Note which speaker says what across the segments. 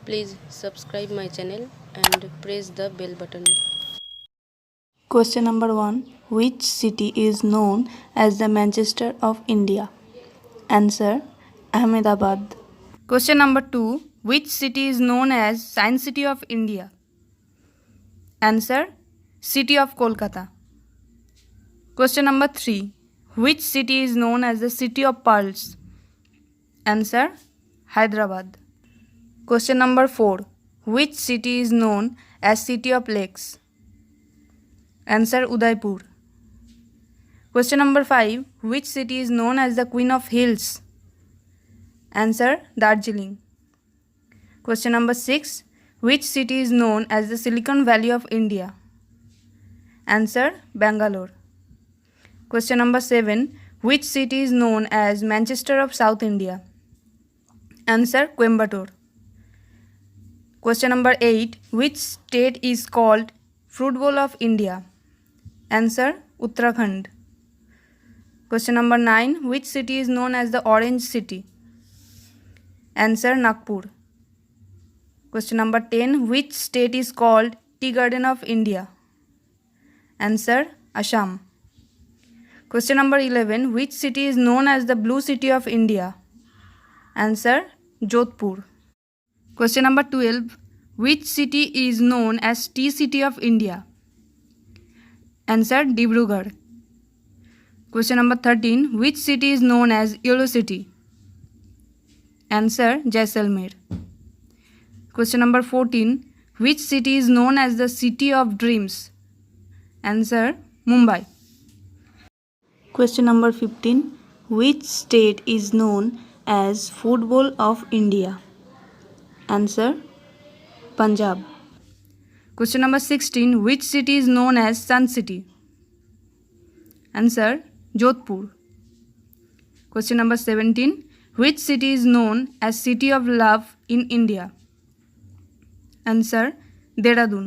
Speaker 1: Please subscribe my channel and press the bell button.
Speaker 2: Question number 1. Which city is known as the Manchester of India? Answer: Ahmedabad.
Speaker 3: Question number 2. Which city is known as Science City of India? Answer: City of Kolkata. Question number 3. Which city is known as the City of Pearls? Answer: Hyderabad. Question number 4. Which city is known as City of Lakes? Answer: Udaipur. Question number 5. Which city is known as the Queen of Hills? Answer: Darjeeling. Question number 6. Which city is known as the Silicon Valley of India? Answer: Bangalore. Question number 7. Which city is known as Manchester of South India? Answer: Coimbatore. Question number 8. Which state is called Fruit Bowl of India? Answer: Uttarakhand. Question number 9. Which city is known as the Orange City? Answer: Nagpur. Question number 10. Which state is called Tea Garden of India? Answer: Assam. Question number 11. Which city is known as the Blue City of India? Answer: Jodhpur. Question number 12. Which city is known as Tea City of India? Answer: Dibrugarh. Question number 13. Which city is known as Yellow City? Answer: Jaisalmer. Question number 14. Which city is known as the City of Dreams? Answer: Mumbai.
Speaker 2: Question number 15. Which state is known as Food Bowl of India? Answer: Punjab.
Speaker 3: Question number 16. Which city is known as Sun City? Answer: Jodhpur. Question number 17. Which city is known as City of Love in India? Answer: Dehradun.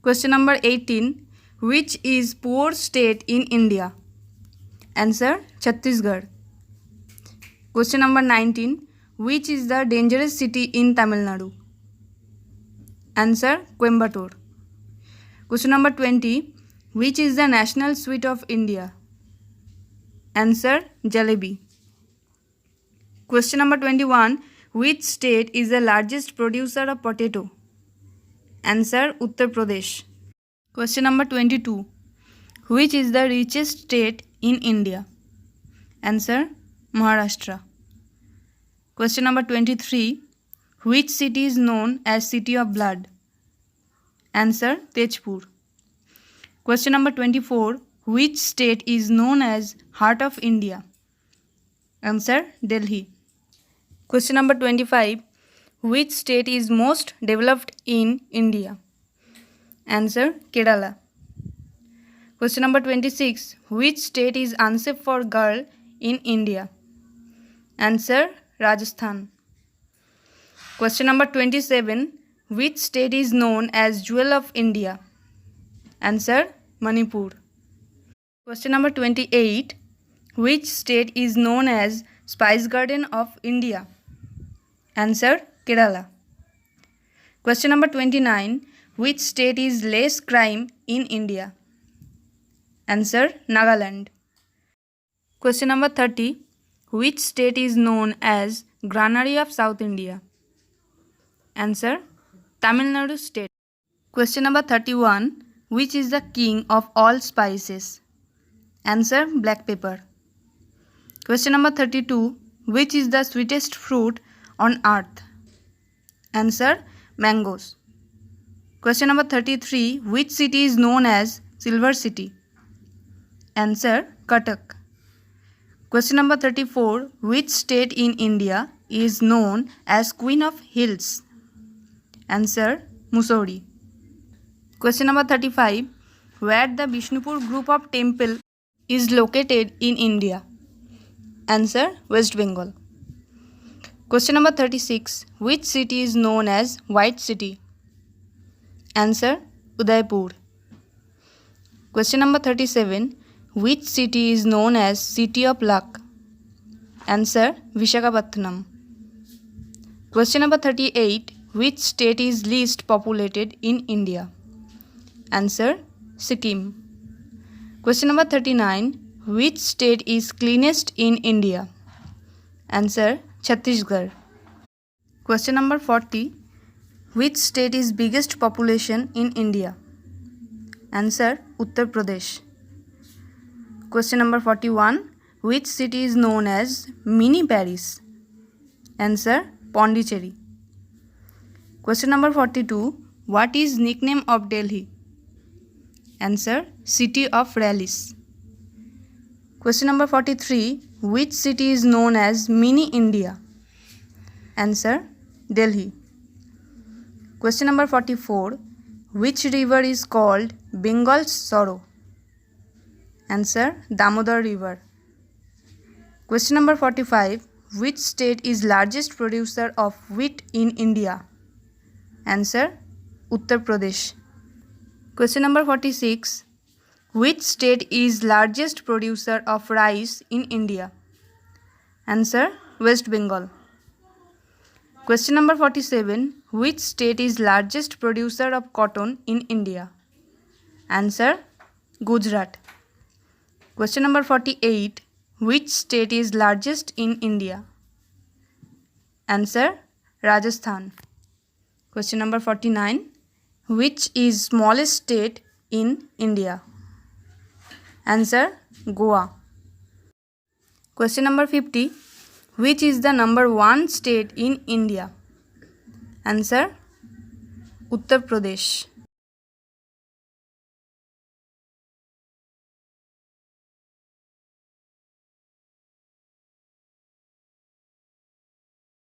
Speaker 3: Question number 18. Which is poor state in India? Answer: Chhattisgarh. Question number 19. Which is the dangerous city in Tamil Nadu? Answer: Coimbatore. Question number 20. Which is the national sweet of India? Answer: Jalebi. Question number 21. Which state is the largest producer of potato? Answer: Uttar Pradesh. Question number 22. Which is the richest state in India? Answer: Maharashtra. Question number 23. Which city is known as City of Blood? Answer: Tezpur. Question number 24. Which state is known as Heart of India? Answer: Delhi. Question number 25. Which state is most developed in India? Answer: Kerala. Question number 26. Which state is unsafe for girl in India? Answer: Rajasthan. Question number 27. Which state is known as Jewel of India? Answer: Manipur. Question number 28. Which state is known as Spice Garden of India? Answer: Kerala. Question number 29. Which state is less crime in India? Answer: Nagaland. Question number 30. Which state is known as Granary of South India? Answer: Tamil Nadu state. Question number 31. Which is the king of all spices? Answer: black pepper. Question number 32. Which is the sweetest fruit on earth? Answer: mangoes. Question number 33. Which city is known as Silver City? Answer: Cuttack. Question number 34. Which state in India is known as Queen of Hills? Answer: Mussoorie. Question number 35. Where the Bishnupur group of temple is located in India? Answer: West Bengal. Question number 36. Which city is known as White City? Answer: Udaipur. Question number 37. Which city is known as City of Luck? Answer: Visakhapatnam. Question number 38. which state is least populated in India? Answer, Sikkim. Question number 39. Which state is cleanest in India? Answer, Chhattisgarh. Question number 40. Which state is biggest population in India? Answer, Uttar Pradesh. Question number 41. Which city is known as Mini Paris? Answer, Pondicherry. Question number 42. What is nickname of Delhi? Answer, City of Rallies. Question number 43. Which city is known as Mini India? Answer, Delhi. Question number 44. Which river is called Bengal's sorrow? Answer, Damodar River. Question number 45. Which state is largest producer of wheat in India? Answer, Uttar Pradesh. Question number 46. Which state is largest producer of rice in India? Answer, West Bengal. Question number 47. Which state is largest producer of cotton in India? Answer, Gujarat. Question number 48. Which state is largest in India? Answer, Rajasthan. Question number 49. Which is smallest state in India? Answer, Goa. Question number 50. Which is the number 1 state in India? Answer, Uttar Pradesh.